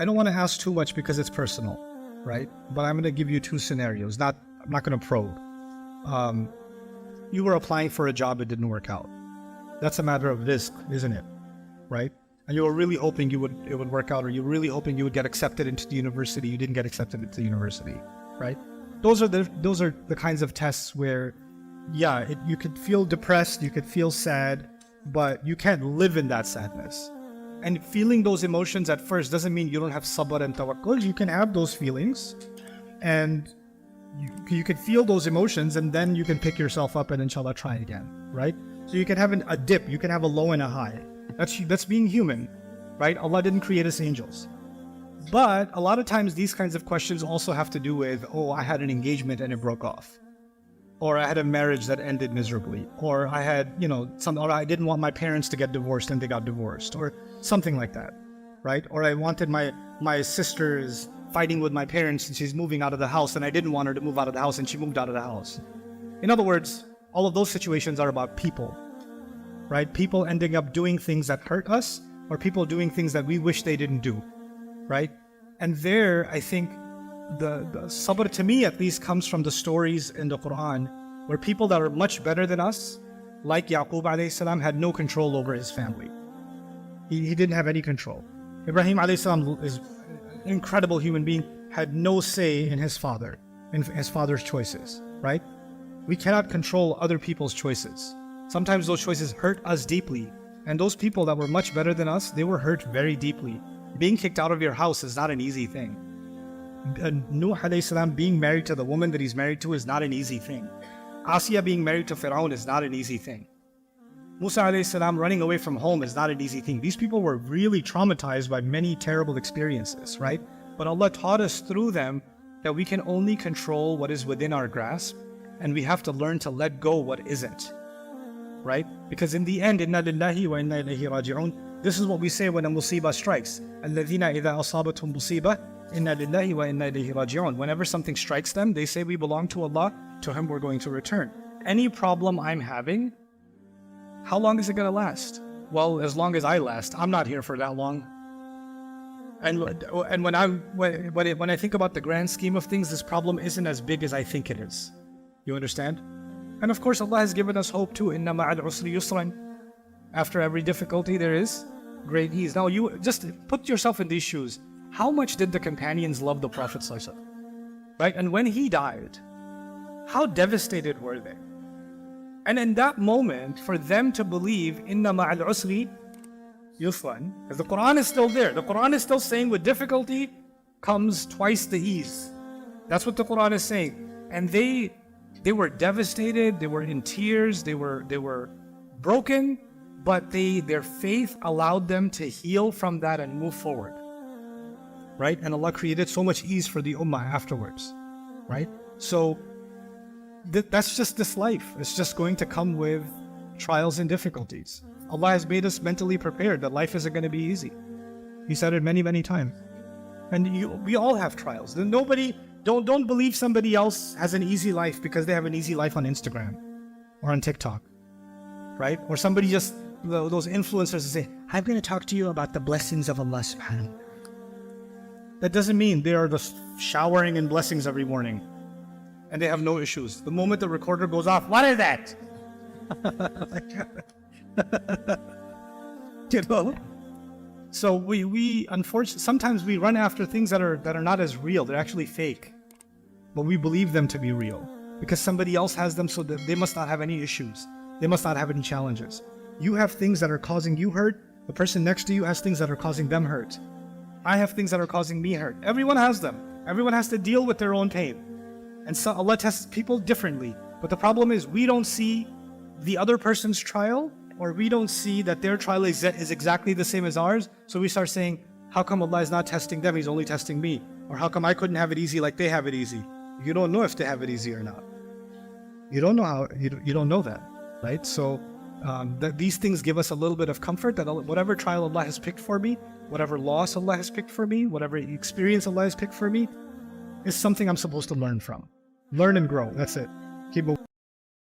I don't want to ask too much because it's personal, right? But I'm going to give you two scenarios. I'm not going to probe. You were applying for a job, it didn't work out. That's a matter of risk, isn't it? Right? And you were really hoping it would work out, or you were really hoping you would get accepted into the university. You didn't get accepted into the university, right? Those are the kinds of tests where, yeah, you could feel depressed, you could feel sad, but you can't live in that sadness. And feeling those emotions at first doesn't mean you don't have sabr and tawakkul. You can have those feelings, and you can feel those emotions, and then you can pick yourself up and inshallah try again, right? So you can have a dip, you can have a low and a high. That's being human, right? Allah didn't create us angels. But a lot of times these kinds of questions also have to do with, oh, I had an engagement and it broke off. Or I had a marriage that ended miserably. Or I had, or I didn't want my parents to get divorced and they got divorced. Or something like that, right? Or I wanted my sister's fighting with my parents and she's moving out of the house and I didn't want her to move out of the house and she moved out of the house. In other words, all of those situations are about people, right? People ending up doing things that hurt us, or people doing things that we wish they didn't do, right? And there, I think the sabr, to me at least, comes from the stories in the Quran where people that are much better than us, like Yaqub alayhi salam, had no control over his family. He didn't have any control. Ibrahim alayhi salam is an incredible human being, had no say in his father's choices, right? We cannot control other people's choices. Sometimes those choices hurt us deeply. And those people that were much better than us, they were hurt very deeply. Being kicked out of your house is not an easy thing. Nuh alayhi salam being married to the woman that he's married to is not an easy thing. Asiya being married to Fir'aun is not an easy thing. Musa alayhi salam running away from home is not an easy thing. These people were really traumatized by many terrible experiences, right? But Allah taught us through them that we can only control what is within our grasp, and we have to learn to let go what isn't, right? Because in the end, inna lillahi wa inna ilayhi raji'un, this is what we say when a musibah strikes. Alladhina idha asabathum musibah, inna lillahi wa inna ilayhi raji'un. Whenever something strikes them, they say we belong to Allah, to Him we're going to return. Any problem I'm having, how long is it going to last? Well, as long as I last. I'm not here for that long. And when I think about the grand scheme of things, this problem isn't as big as I think it is. You understand? And of course, Allah has given us hope too. Inna ma'al usri yusran. After every difficulty, there is great ease. Now, you just put yourself in these shoes. How much did the companions love the Prophet ﷺ? Right? And when he died, how devastated were they? And in that moment, for them to believe, Inna ma'al usri yusran, because the Quran is still there. The Quran is still saying with difficulty comes twice the ease. That's what the Quran is saying. And they were devastated, they were in tears, they were broken, but their faith allowed them to heal from that and move forward. Right? And Allah created so much ease for the ummah afterwards. Right? So that's just this life. It's just going to come with trials and difficulties. Allah has made us mentally prepared that life isn't going to be easy. He said it many, many times. And we all have trials. Don't believe somebody else has an easy life because they have an easy life on Instagram or on TikTok, right? Or somebody just, those influencers say, I'm going to talk to you about the blessings of Allah subhanahu wa ta'ala. That doesn't mean they are just showering in blessings every morning and they have no issues. The moment the recorder goes off, what is that? You know? So we unfortunately, sometimes we run after things that are not as real. They're actually fake. But we believe them to be real because somebody else has them, so that they must not have any issues. They must not have any challenges. You have things that are causing you hurt. The person next to you has things that are causing them hurt. I have things that are causing me hurt. Everyone has them. Everyone has to deal with their own pain. And so Allah tests people differently. But the problem is we don't see the other person's trial, or we don't see that their trial is exactly the same as ours. So we start saying, how come Allah is not testing them? He's only testing me. Or how come I couldn't have it easy like they have it easy? You don't know if they have it easy or not. You don't know how, you don't know that, right? So these things give us a little bit of comfort that whatever trial Allah has picked for me, whatever loss Allah has picked for me, whatever experience Allah has picked for me, is something I'm supposed to learn from. Learn and grow, that's it. Keep moving.